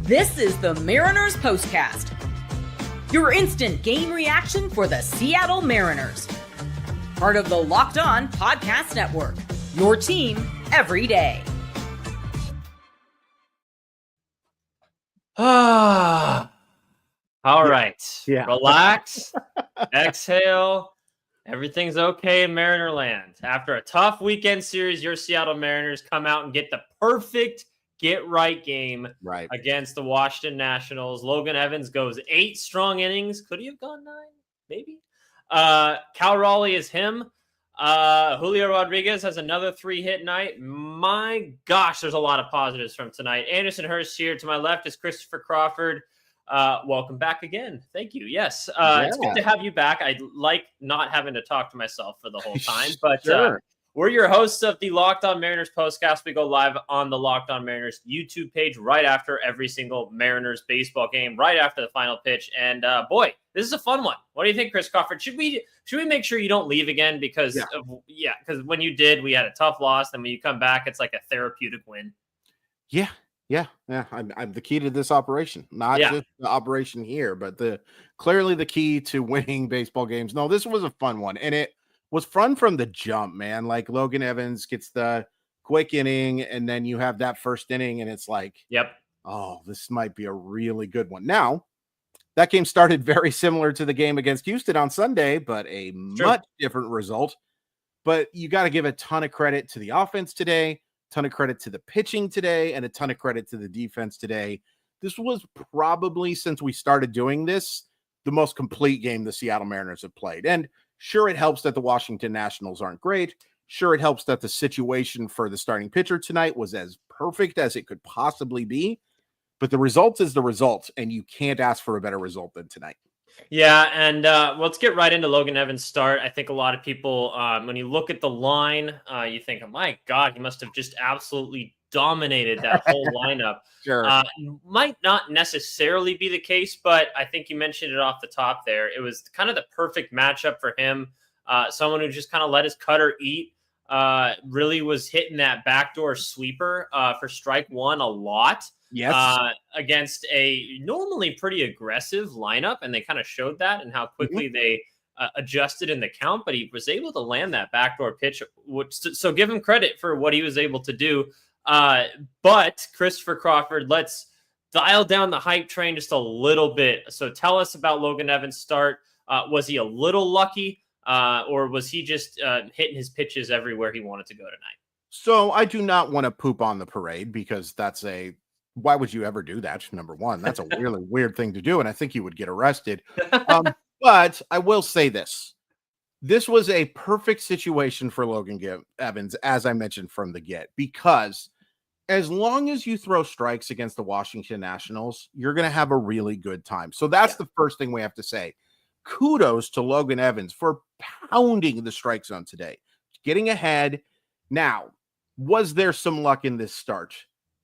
This is the Mariners POSTCAST, your instant game reaction for the Seattle Mariners. Part of the Locked On Podcast Network, your team every day. All right. Yeah. Relax. Exhale. Everything's okay in Mariner land. After a tough weekend series, your Seattle Mariners come out and get the perfect get-right game against the Washington Nationals. Logan Evans goes 8 strong innings. Could he have gone 9? Maybe. Cal Raleigh is him. Julio Rodriguez has another 3-hit night. My gosh, there's a lot of positives from tonight. Anderson Hirst here. To my left is Christopher Crawford. Welcome back again. Thank you. Yes. It's good to have you back. I like not having to talk to myself for the whole time, but Sure. We're your hosts of the Locked On Mariners POSTCAST. We go live on the Locked On Mariners YouTube page right after every single Mariners baseball game, right after the final pitch. And boy, this is a fun one. What do you think, Chris Crawford? Should we make sure you don't leave again? Because because when you did, we had a tough loss. And when you come back, it's like a therapeutic win. Yeah. I'm the key to this operation, not just the operation here, but clearly the key to winning baseball games. No, this was a fun one, and it was fun from the jump, man. Like Logan Evans gets the quick inning, and then you have that first inning, and it's like, oh, this might be a really good one. Now, that game started very similar to the game against Houston on Sunday, but a much different result. But you got to give a ton of credit to the offense today, ton of credit to the pitching today, and a ton of credit to the defense today. This was probably, since we started doing this, the most complete game the Seattle Mariners have played. And sure, it helps that the Washington Nationals aren't great. Sure, it helps that the situation for the starting pitcher tonight was as perfect as it could possibly be. But the result is the result, and you can't ask for a better result than tonight. Yeah, and let's get right into Logan Evans' start. I think a lot of people, when you look at the line, you think, oh my God, he must have just absolutely dominated that whole lineup. Sure. Might not necessarily be the case, but I think you mentioned it off the top there. It was kind of the perfect matchup for him. Someone who just kind of let his cutter eat, really was hitting that backdoor sweeper for strike one a lot. Yes. Against a normally pretty aggressive lineup, and they kind of showed that and how quickly they adjusted in the count, but he was able to land that backdoor pitch, so give him credit for what he was able to do. But Christopher Crawford, let's dial down the hype train just a little bit. So tell us about Logan Evans' start. Was he a little lucky, or was he just hitting his pitches everywhere he wanted to go tonight? So I do not want to poop on the parade, because why would you ever do that? Number one, that's a really weird thing to do, and I think you would get arrested. But I will say this. This was a perfect situation for Logan Evans, as I mentioned from the get, because as long as you throw strikes against the Washington Nationals, you're going to have a really good time. So that's the first thing we have to say. Kudos to Logan Evans for pounding the strike zone today, getting ahead. Now, was there some luck in this start?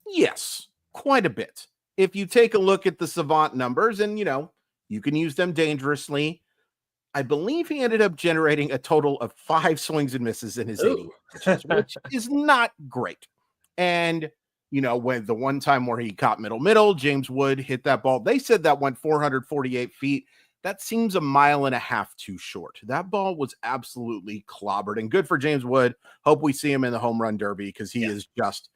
Yes, quite a bit. If you take a look at the Savant numbers, and you can use them dangerously, I believe he ended up generating a total of 5 swings and misses in his inning, which is not great. And, when the one time where he caught middle, James Wood hit that ball, they said that went 448 feet. That seems 1.5 miles too short. That ball was absolutely clobbered, and good for James Wood. Hope we see him in the home run derby, because he is just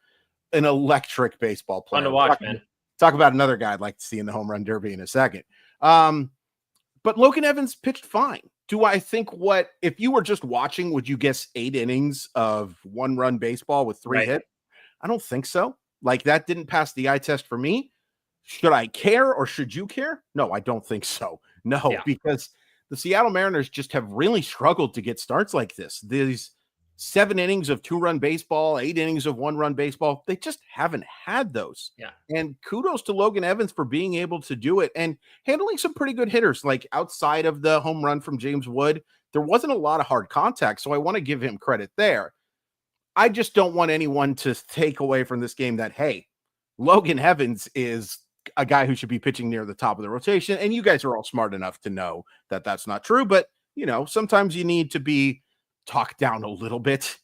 an electric baseball player. Fun to watch, man. Talk about another guy I'd like to see in the home run derby in a second. But Logan Evans pitched fine. Do I think if you were just watching, would you guess 8 innings of 1-run baseball with 3 hits? I don't think so. Like, that didn't pass the eye test for me. Should I care, or should you care? No, I don't think so. No, because the Seattle Mariners just have really struggled to get starts like this. These 7 innings of 2-run baseball, 8 innings of 1-run baseball, they just haven't had those. Yeah. And kudos to Logan Evans for being able to do it and handling some pretty good hitters. Like, outside of the home run from James Wood, there wasn't a lot of hard contact, so I want to give him credit there. I just don't want anyone to take away from this game that, hey, Logan Evans is a guy who should be pitching near the top of the rotation. And you guys are all smart enough to know that that's not true. But, sometimes you need to be talked down a little bit,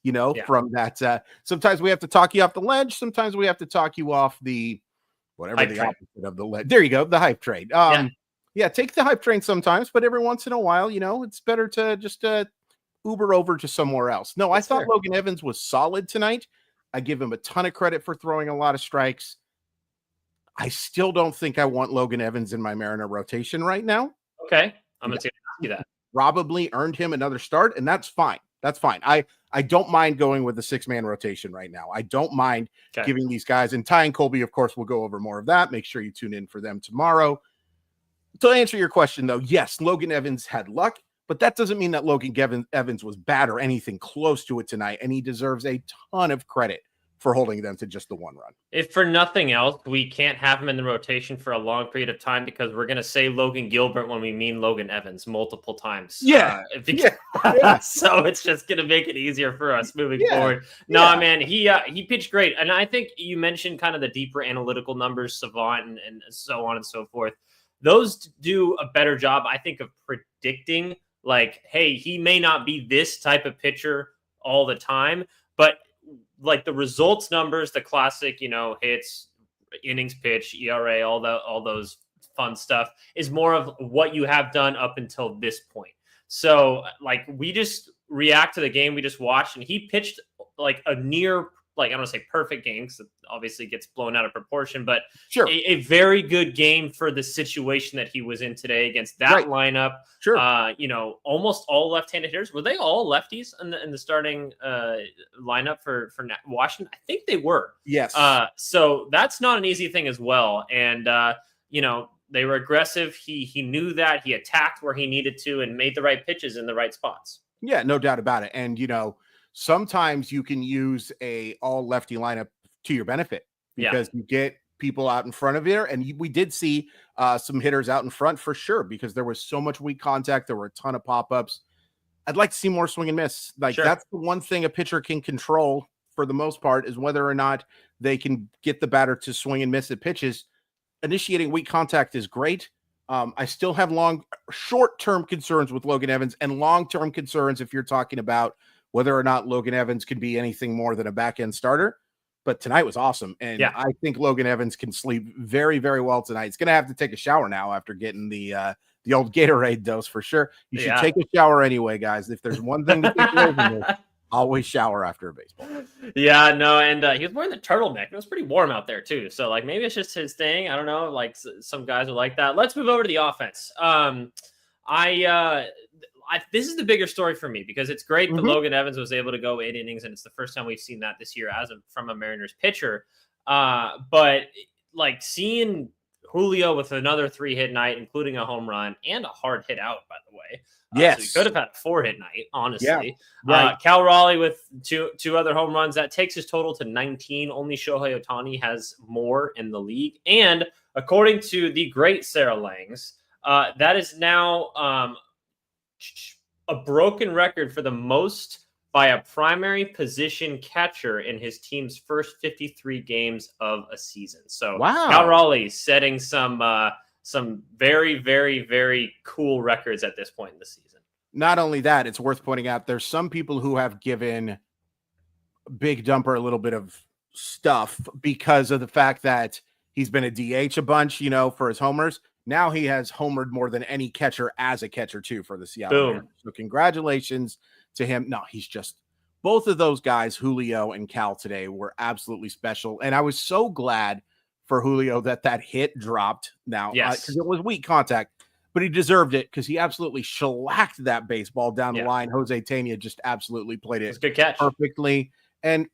from that. Sometimes we have to talk you off the ledge. Sometimes we have to talk you off the whatever hype the train. opposite of the there you go, the hype train. Yeah, take the hype train sometimes, but every once in a while, it's better to just Uber over to somewhere else. No, That's I thought fair. Logan Evans was solid tonight. I give him a ton of credit for throwing a lot of strikes. I still don't think I want Logan Evans in my Mariner rotation right now. Okay. I'm going to ask you that. Probably earned him another start, and that's fine. That's fine. I don't mind going with the 6-man rotation right now. I don't mind giving these guys, and Ty and Colby, of course, we'll go over more of that. Make sure you tune in for them tomorrow. To answer your question, though, yes, Logan Evans had luck, but that doesn't mean that Logan Evans was bad or anything close to it tonight, and he deserves a ton of credit for holding them to just the one run. If for nothing else, we can't have him in the rotation for a long period of time because we're going to say Logan Gilbert when we mean Logan Evans multiple times. Yeah. So it's just going to make it easier for us moving forward. No, man, he pitched great. And I think you mentioned kind of the deeper analytical numbers, Savant and so on and so forth. Those do a better job, I think, of predicting, like, hey, he may not be this type of pitcher all the time, but like the results numbers, the classic, hits, innings pitch, ERA, all those fun stuff is more of what you have done up until this point. So like we just react to the game we just watched, and he pitched like a near, like I don't want to say perfect game because it obviously gets blown out of proportion, but sure, a very good game for the situation that he was in today against that lineup. Sure, almost all left-handed hitters. Were they all lefties in the starting lineup for Washington? I think they were. Yes. So that's not an easy thing as well, and they were aggressive. He knew that. He attacked where he needed to and made the right pitches in the right spots. Yeah, no doubt about it. And sometimes you can use a all lefty lineup to your benefit because you get people out in front of there. And we did see some hitters out in front for sure, because there was so much weak contact. There were a ton of pop-ups. I'd like to see more swing and miss. That's the one thing a pitcher can control for the most part, is whether or not they can get the batter to swing and miss at pitches. Initiating weak contact is great. I still have short-term concerns with Logan Evans, and long-term concerns if you're talking about whether or not Logan Evans can be anything more than a back-end starter. But tonight was awesome, and I think Logan Evans can sleep very, very well tonight. He's going to have to take a shower now after getting the old Gatorade dose for sure. You should take a shower anyway, guys. If there's one thing to take away from this, always shower after a baseball. Yeah, no, and he was wearing the turtleneck. It was pretty warm out there too, so like maybe it's just his thing. I don't know. Like some guys are like that. Let's move over to the offense. This is the bigger story for me because it's great that Logan Evans was able to go 8 innings, and it's the first time we've seen that this year from a Mariners pitcher. But like seeing Julio with another 3-hit night, including a home run and a hard hit out, by the way. Yes, so he could have had a 4-hit night, honestly. Yeah, right. Cal Raleigh with two other home runs. That takes his total to 19. Only Shohei Ohtani has more in the league. And according to the great Sarah Langs, that is now a broken record for the most by a primary position catcher in his team's first 53 games of a season. So Cal Raleigh setting some very, very, very cool records at this point in the season. Not only that, it's worth pointing out there's some people who have given Big Dumper a little bit of stuff because of the fact that he's been a DH a bunch, for his homers. Now he has homered more than any catcher as a catcher too for the Seattle Mariners. So congratulations to him. No, he's just both of those guys, Julio and Cal, today were absolutely special. And I was so glad for Julio that hit dropped now. Yes. Because it was weak contact, but he deserved it because he absolutely shellacked that baseball down the line. Jose Tena just absolutely played it good catch perfectly. And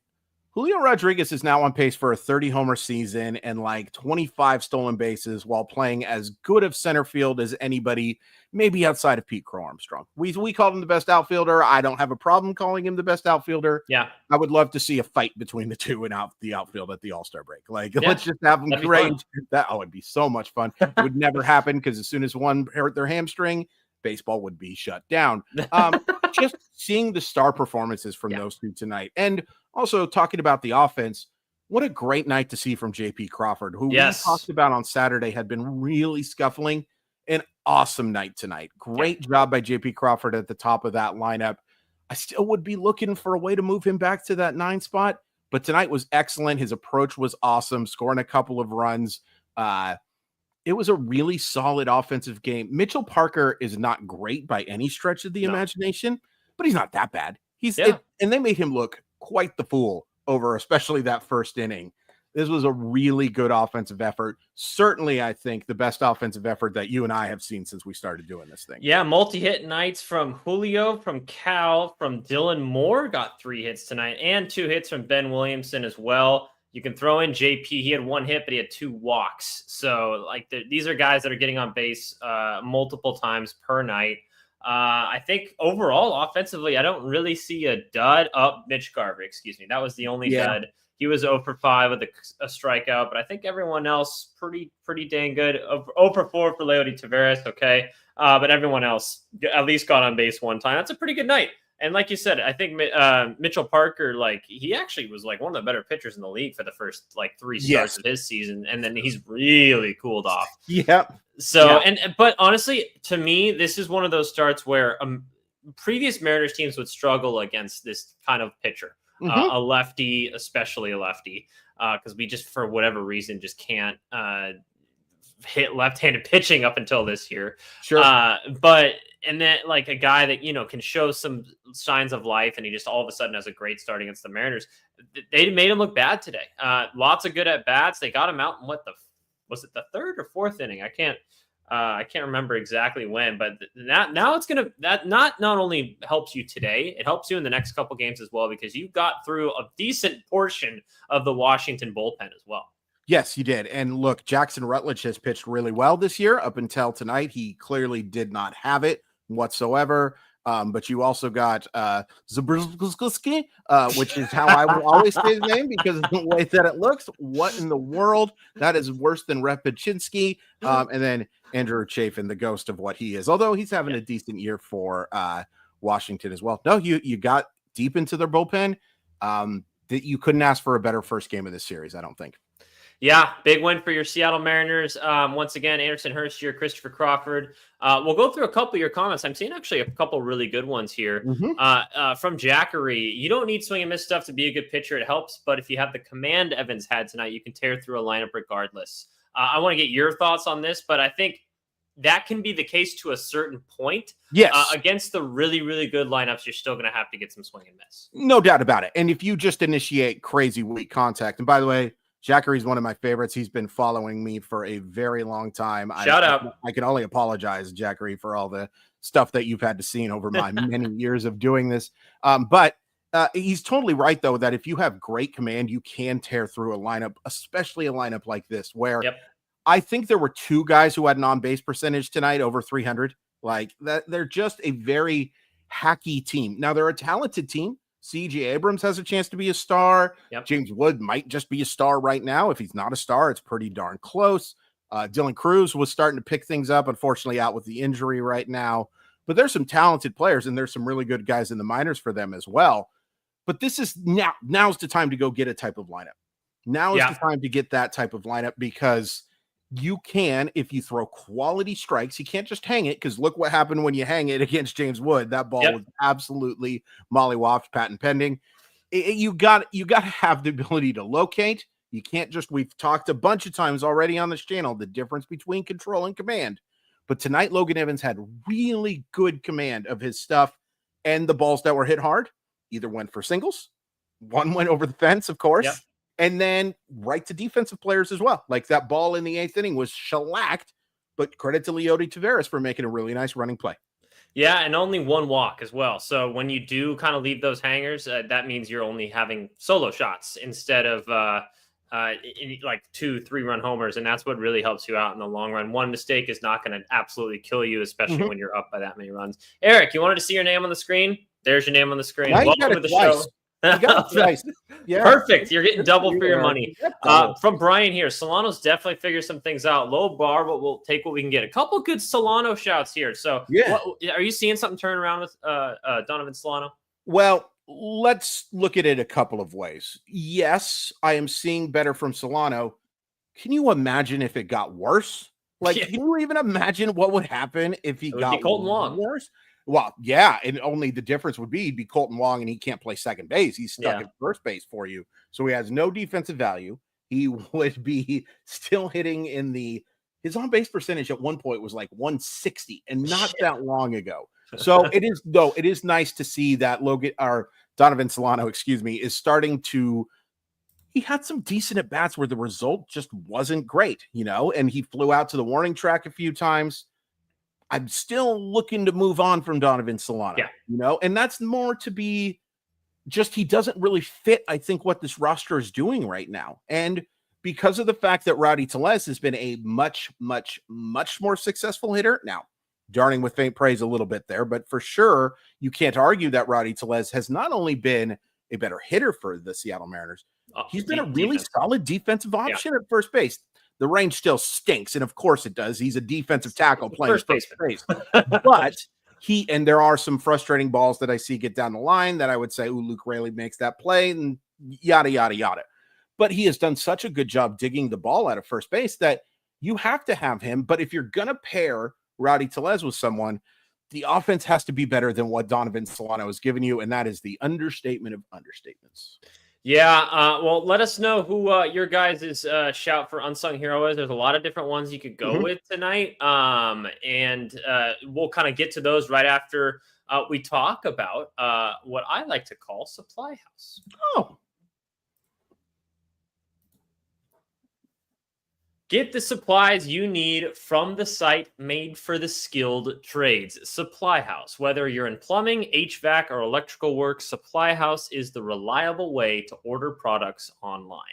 Julio Rodriguez is now on pace for a 30-homer season and like 25 stolen bases while playing as good of center field as anybody, maybe outside of Pete Crow Armstrong. We called him the best outfielder. I don't have a problem calling him the best outfielder. Yeah. I would love to see a fight between the two in the outfield at the All-Star break. Let's just have them great. It'd be so much fun. It would never happen because as soon as one hurt their hamstring, baseball would be shut down. Just seeing the star performances from those two tonight. And also talking about the offense, what a great night to see from JP Crawford, who we talked about on Saturday had been really scuffling. An awesome night tonight. Great job by JP Crawford at the top of that lineup. I still would be looking for a way to move him back to that 9 spot, but tonight was excellent. His approach was awesome, scoring a couple of runs. It was a really solid offensive game. Mitchell Parker is not great by any stretch of the imagination, but he's not that bad. And they made him look quite the fool over, especially that first inning. This was a really good offensive effort. Certainly, I think the best offensive effort that you and I have seen since we started doing this thing. Yeah, multi-hit nights from Julio, from Cal, from Dylan Moore, got 3 hits tonight, and 2 hits from Ben Williamson as well. You can throw in JP. He had 1 hit, but he had 2 walks. So, these are guys that are getting on base multiple times per night. I think overall, offensively, I don't really see a dud. Mitch Garver, excuse me. That was the only dud. He was 0 for 5 with a strikeout, but I think everyone else pretty dang good. 0 for 4 for Leody Taveras, okay. But everyone else at least got on base 1 time. That's a pretty good night. And like you said, I think Mitchell Parker, he actually was one of the better pitchers in the league for the first 3 starts of his season, and then he's really cooled off. Yep. So, but honestly, to me, this is one of those starts where previous Mariners teams would struggle against this kind of pitcher. A lefty, especially a lefty, because we just, for whatever reason, just can't hit left-handed pitching up until this year. Sure. And then a guy that, can show some signs of life, and he just all of a sudden has a great start against the Mariners. They made him look bad today. Lots of good at bats. They got him out in was it the 3rd or 4th inning? I can't remember exactly when, but now it's going to, that not only helps you today, it helps you in the next couple games as well, because you got through a decent portion of the Washington bullpen as well. Yes, you did. And look, Jackson Rutledge has pitched really well this year. Up until tonight, he clearly did not have it whatsoever. But you also got Zabrzewski, which is how I will always say his name because of the way that it looks. What in the world? That is worse than Repachinski. And then Andrew Chafin, the ghost of what he is, although he's having a decent year for Washington as well. No, you got deep into their bullpen. That you couldn't ask for a better first game of this series, I don't think. Yeah, big win for your Seattle Mariners. Once again, Anderson Hirst here, Christopher Crawford. We'll go through a couple of your comments. I'm seeing actually a couple really good ones here. From Jackery, you don't need swing and miss stuff to be a good pitcher. It helps, but if you have the command Evans had tonight, you can tear through a lineup regardless. I want to get your thoughts on this, but I think that can be the case to a certain point. Yes. Against the really, really good lineups, you're still going to have to get some swing and miss. No doubt about it. And if you just initiate crazy weak contact, and by the way, Jackery's one of my favorites. He's been following me for a very long time. Shout out. I can only apologize, Jackery, for all the stuff that you've had to see over my many years of doing this. But he's totally right, though, that if you have great command, you can tear through a lineup, especially a lineup like this, where I think there were 2 guys who had an on-base percentage tonight over 300. Like that, they're just a very hacky team. Now, they're a talented team. C.J. Abrams has a chance to be a star. James Wood might just be a star right now. If he's not a star, it's pretty darn close. Dylan Cruz was starting to pick things up, unfortunately out with the injury right now. But there's some talented players, and there's some really good guys in the minors for them as well. But this is now's the time to go get a type of lineup. Now is the time to get that type of lineup, because you can, if you throw quality strikes, you can't just hang it, because look what happened when you hang it against James Wood. That ball was absolutely mollywopped, patent pending. You got to have the ability to locate. You can't just, we've talked a bunch of times already on this channel, the difference between control and command. But tonight, Logan Evans had really good command of his stuff, and the balls that were hit hard either went for singles. One went over the fence, of course. And then right to defensive players as well. Like that ball in the 8th inning was shellacked, but credit to Leody Taveras for making a really nice running play. Yeah, and only 1 walk as well. So when you do kind of leave those hangers, that means you're only having solo shots instead of 2-3 run homers. And that's what really helps you out in the long run. One mistake is not going to absolutely kill you, especially when you're up by that many runs. Eric, you wanted to see your name on the screen? There's your name on the screen. Now welcome to the show. You got it twice. Yeah. Perfect. You're getting double for your money. From Brian here, Solano's definitely figured some things out. Low bar, but we'll take what we can get. A couple good Solano shouts here. So are you seeing something turn around with Donovan Solano? Well, let's look at it a couple of ways. Yes, I am seeing better from Solano. Can you imagine if it got worse? Can you even imagine what would happen if he got Colton Long. worse? Well, yeah, and only the difference would be he'd be Colton Wong, and he can't play second base. He's stuck at first base for you, so he has no defensive value. He would be still hitting in his on base percentage at one point was like 160, and not that long ago. So it is nice to see that Donovan Solano, is starting to. He had some decent at bats where the result just wasn't great, and he flew out to the warning track a few times. I'm still looking to move on from Donovan Solano, and that's more to be just he doesn't really fit, I think, what this roster is doing right now. And because of the fact that Rowdy Tellez has been a much, much, much more successful hitter. Now, darning with faint praise a little bit there, but for sure, you can't argue that Rowdy Tellez has not only been a better hitter for the Seattle Mariners, he's been a really solid defensive option at first base. The range still stinks, and of course it does. He's a defensive tackle playing first base. But there are some frustrating balls that I see get down the line that I would say, Luke Raley makes that play, and yada, yada, yada. But he has done such a good job digging the ball out of first base that you have to have him. But if you're going to pair Rowdy Tellez with someone, the offense has to be better than what Donovan Solano has given you, and that is the understatement of understatements. Yeah, well, let us know who your guys' shout for Unsung Hero is. There's a lot of different ones you could go with tonight, and we'll kind of get to those right after we talk about what I like to call Supply House. Oh. Get the supplies you need from the site made for the skilled trades. Supply House. Whether you're in plumbing, HVAC, or electrical work, Supply House is the reliable way to order products online.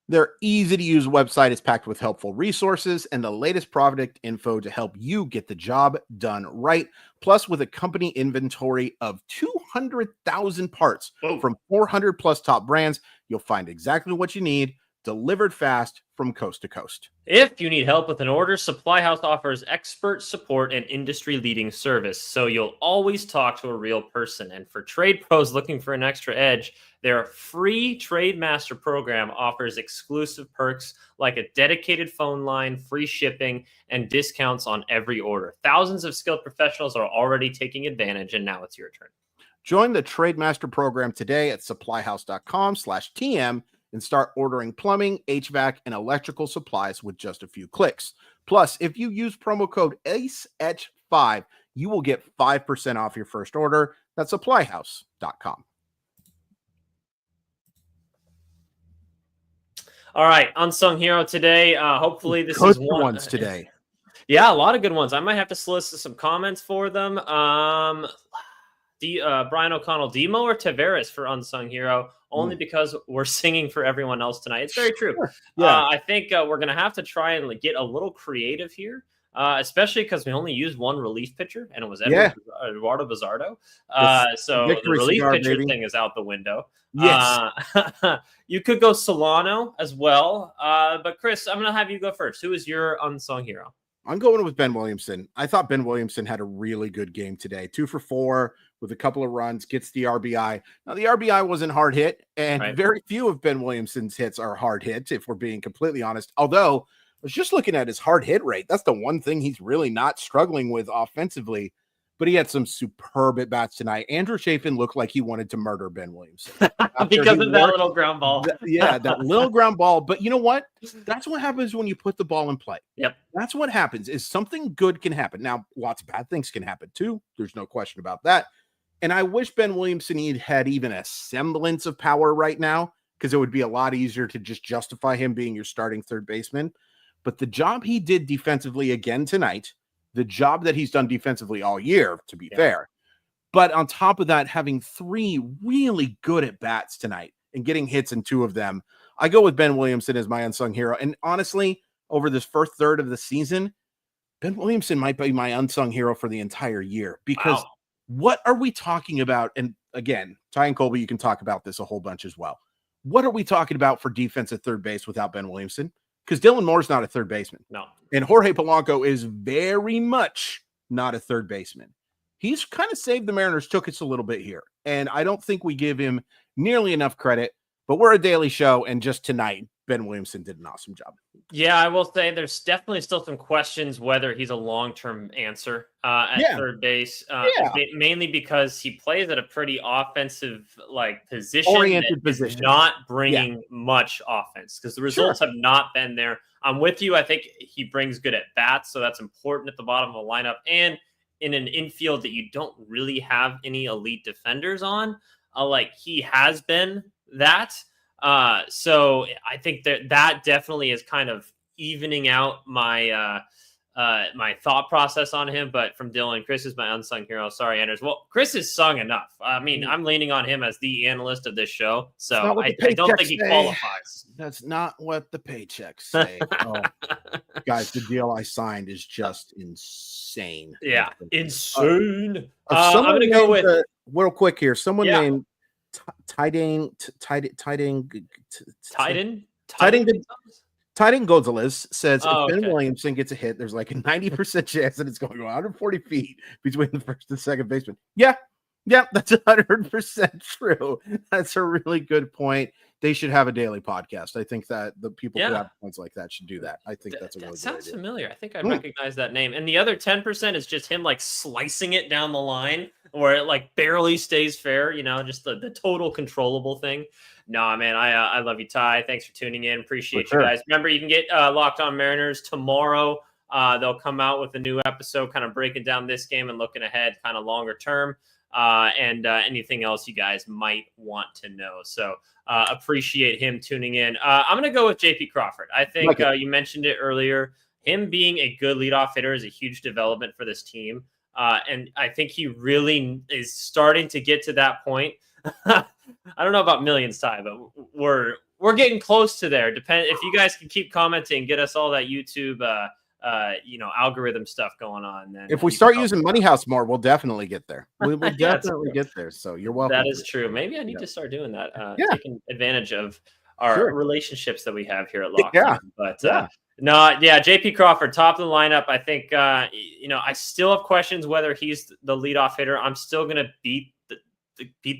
Their easy-to-use website is packed with helpful resources and the latest product info to help you get the job done right. Plus, with a company inventory of 200,000 parts from 400-plus top brands, you'll find exactly what you need, delivered fast from coast to coast. If you need help with an order, Supply House offers expert support and industry-leading service, so you'll always talk to a real person. And for trade pros looking for an extra edge, their free Trade Master program offers exclusive perks like a dedicated phone line, free shipping, and discounts on every order. Thousands of skilled professionals are already taking advantage, and now it's your turn. Join the Trade Master program today at supplyhouse.com/TM and start ordering plumbing, HVAC, and electrical supplies with just a few clicks. Plus, if you use promo code ACEH5, you will get 5% off your first order. That's supplyhouse.com. All right, Unsung Hero today. Hopefully this good is one. Ones today. Yeah, a lot of good ones. I might have to solicit some comments for them. Brian O'Connell, Demo or Tavares for Unsung Hero, only because we're singing for everyone else tonight. It's very true. Sure. Yeah. I think we're going to have to try and get a little creative here, especially because we only used one relief pitcher, and it was Eduardo Bizardo. So the relief pitcher thing is out the window. Yes. You could go Solano as well. But Chris, I'm going to have you go first. Who is your Unsung Hero? I'm going with Ben Williamson. I thought Ben Williamson had a really good game today. 2 for 4 with a couple of runs, gets the RBI. Now, the RBI wasn't hard hit, and very few of Ben Williamson's hits are hard hits, if we're being completely honest. Although, I was just looking at his hard hit rate. That's the one thing he's really not struggling with offensively. But he had some superb at-bats tonight. Andrew Chafin looked like he wanted to murder Ben Williamson. Because of that little ground ball. That little ground ball. But you know what? That's what happens when you put the ball in play. Yep. That's what happens, is something good can happen. Now, lots of bad things can happen too. There's no question about that. And I wish Ben Williamson had even a semblance of power right now, because it would be a lot easier to just justify him being your starting third baseman. But the job he did defensively again tonight, the job that he's done defensively all year, to be fair. But on top of that, having 3 really good at-bats tonight and getting hits in 2 of them, I go with Ben Williamson as my unsung hero. And honestly, over this first third of the season, Ben Williamson might be my unsung hero for the entire year. Because what are we talking about? And again, Ty and Colby, you can talk about this a whole bunch as well. What are we talking about for defense at third base without Ben Williamson? Because Dylan Moore's not a third baseman. No. And Jorge Polanco is very much not a third baseman. He's kind of saved the Mariners' tickets a little bit here. And I don't think we give him nearly enough credit. But we're a daily show, and just tonight, Ben Williamson did an awesome job. Yeah, I will say there's definitely still some questions whether he's a long-term answer at third base, mainly because he plays at a pretty offensive oriented position, position, not bringing much offense because the results have not been there. I'm with you. I think he brings good at bats, so that's important at the bottom of the lineup and in an infield that you don't really have any elite defenders on. He has been that. So I think that definitely is kind of evening out my my thought process on him. But from Dylan, Chris is my unsung hero. Sorry, Anders. Well, Chris is sung enough. I mean, I'm leaning on him as the analyst of this show, so I don't think he qualifies. That's not what the paychecks say. Guys, the deal I signed is just insane. Yeah, insane. I'm going to go with real quick here. Someone named Tiding Gonzalez says if Ben Williamson gets a hit, there's like a 90% chance that it's going 140 feet between the first and second baseman. Yeah, that's 100% true. That's a really good point. They should have a daily podcast. I think that the people who have points like that should do that. I think that's a really good idea. Sounds familiar. I think I recognize that name. And the other 10% is just him slicing it down the line where it barely stays fair, just the total controllable thing. No, man, I love you, Ty. Thanks for tuning in. Appreciate you guys. Remember, you can get Locked On Mariners tomorrow. They'll come out with a new episode kind of breaking down this game and looking ahead kind of longer term. And anything else you guys might want to know. So appreciate him tuning in. I'm going to go with JP Crawford. I think you mentioned it earlier. Him being a good leadoff hitter is a huge development for this team. And I think he really is starting to get to that point. I don't know about millions, Ty, but we're getting close to there. If you guys can keep commenting, get us all that YouTube algorithm stuff going on. Then if we start using Money House more, we'll definitely get there. We will definitely get there. So you're welcome. That is true. Maybe I need to start doing that. Taking advantage of our relationships that we have here at Locked On. But JP Crawford, top of the lineup. I think I still have questions whether he's the leadoff hitter. I'm still going to beat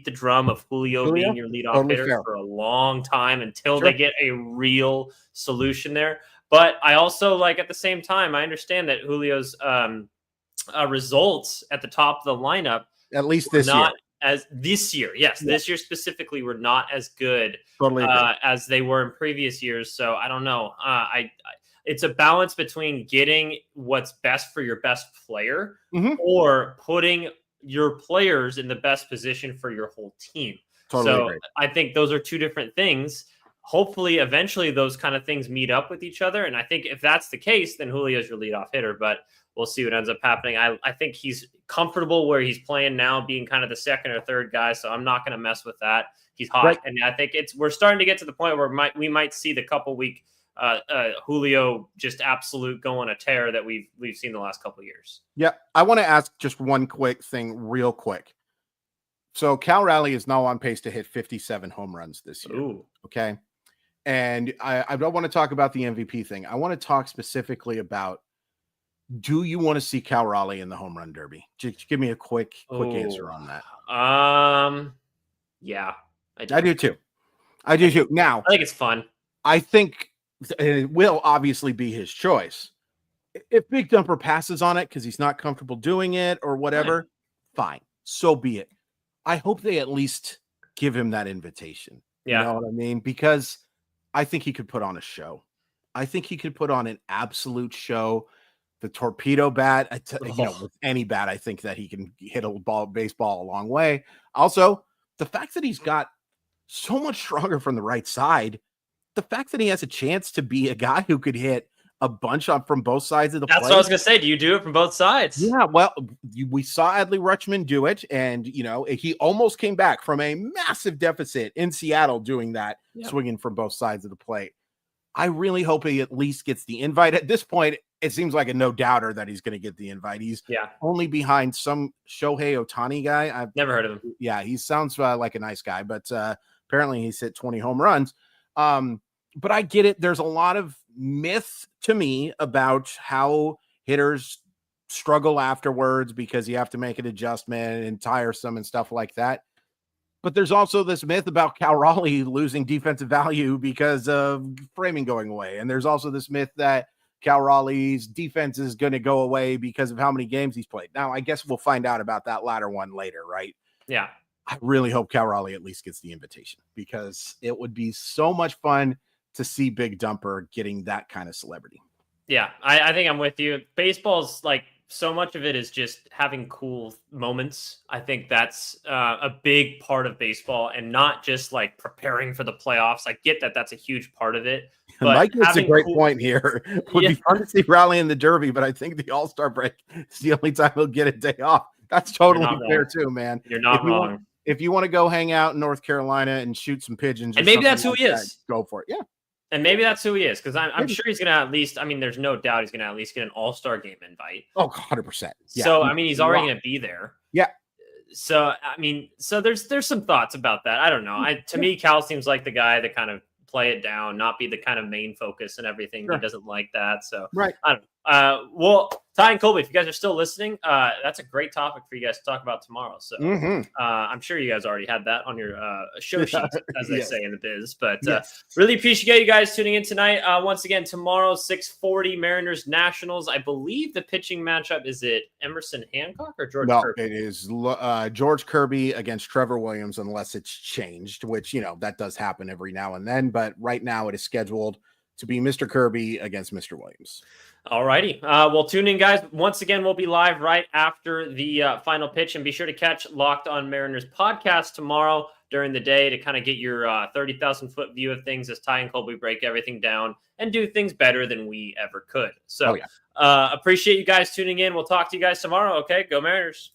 the drum of Julio being your leadoff hitter for a long time until they get a real solution there. But I also at the same time, I understand that Julio's results at the top of the lineup, at least this year, this year specifically, were not as good as they were in previous years. So I don't know. It's a balance between getting what's best for your best player or putting your players in the best position for your whole team. Agree. I think those are two different things. Hopefully, eventually, those kind of things meet up with each other. And I think if that's the case, then Julio's your leadoff hitter. But we'll see what ends up happening. I think he's comfortable where he's playing now, being kind of the second or third guy. So I'm not going to mess with that. He's hot. Right. And I think we're starting to get to the point where we might see the couple week Julio just absolute go on a tear that we've seen the last couple of years. Yeah. I want to ask just one quick thing real quick. So Cal Raleigh is now on pace to hit 57 home runs this year. Ooh. Okay. And I don't want to talk about the MVP thing. I want to talk specifically about, do you want to see Cal Raleigh in the home run derby? Just give me a quick answer on that. Yeah, I do too. Now, I think it's fun. I think it will obviously be his choice. If Big Dumper passes on it because he's not comfortable doing it or whatever, fine. So be it. I hope they at least give him that invitation. Yeah. You know what I mean? Because I think he could put on a show. I think he could put on an absolute show. The torpedo bat, with any bat, I think that he can hit a baseball a long way. Also, the fact that he's got so much stronger from the right side, the fact that he has a chance to be a guy who could hit a bunch from both sides of the plate. That's what I was going to say. Do you do it from both sides? Yeah, well, we saw Adley Rutschman do it, and, he almost came back from a massive deficit in Seattle doing that, swinging from both sides of the plate. I really hope he at least gets the invite. At this point, it seems like a no-doubter that he's going to get the invite. He's only behind some Shohei Ohtani guy. I've never heard of him. Yeah, he sounds like a nice guy, but apparently he's hit 20 home runs. But I get it. There's a lot of myth to me about how hitters struggle afterwards because you have to make an adjustment and tiresome and stuff like that. But there's also this myth about Cal Raleigh losing defensive value because of framing going away. And there's also this myth that Cal Raleigh's defense is going to go away because of how many games he's played. Now, I guess we'll find out about that latter one later, right? Yeah. I really hope Cal Raleigh at least gets the invitation because it would be so much fun to see Big Dumper getting that kind of celebrity. Yeah, I think I'm with you. Baseball's like so much of it is just having cool moments. I think that's a big part of baseball and not just like preparing for the playoffs. I get that that's a huge part of it. But Mike makes a great point here. It would be fun to see Raleigh in the Derby, but I think the All-Star break is the only time he'll get a day off. That's totally fair too, man. You're not wrong. If you want to go hang out in North Carolina and shoot some pigeons, and maybe that's who he is. Go for it. Yeah. And maybe that's who he is, because I'm sure he's going to at least, I mean, there's no doubt he's going to at least get an all-star game invite. Oh, 100%. Yeah. So, I mean, he's already going to be there. Yeah. So, I mean, so there's some thoughts about that. I don't know. To me, Cal seems like the guy that kind of play it down, not be the kind of main focus and everything. Sure. He doesn't like that. So, right. I don't know. Well, Ty and Colby, if you guys are still listening, that's a great topic for you guys to talk about tomorrow. So I'm sure you guys already had that on your show sheet, as they say in the biz. But really appreciate you guys tuning in tonight. Once again, tomorrow, 6:40 Mariners Nationals. I believe the pitching matchup is it Emerson Hancock or George Kirby? No, it is George Kirby against Trevor Williams, unless it's changed, which, that does happen every now and then. But right now it is scheduled to be Mr. Kirby against Mr. Williams. All righty. Well, tune in, guys. Once again, we'll be live right after the final pitch. And be sure to catch Locked On Mariners podcast tomorrow during the day to kind of get your 30,000-foot view of things as Ty and Colby break everything down and do things better than we ever could. So appreciate you guys tuning in. We'll talk to you guys tomorrow. Okay, go Mariners.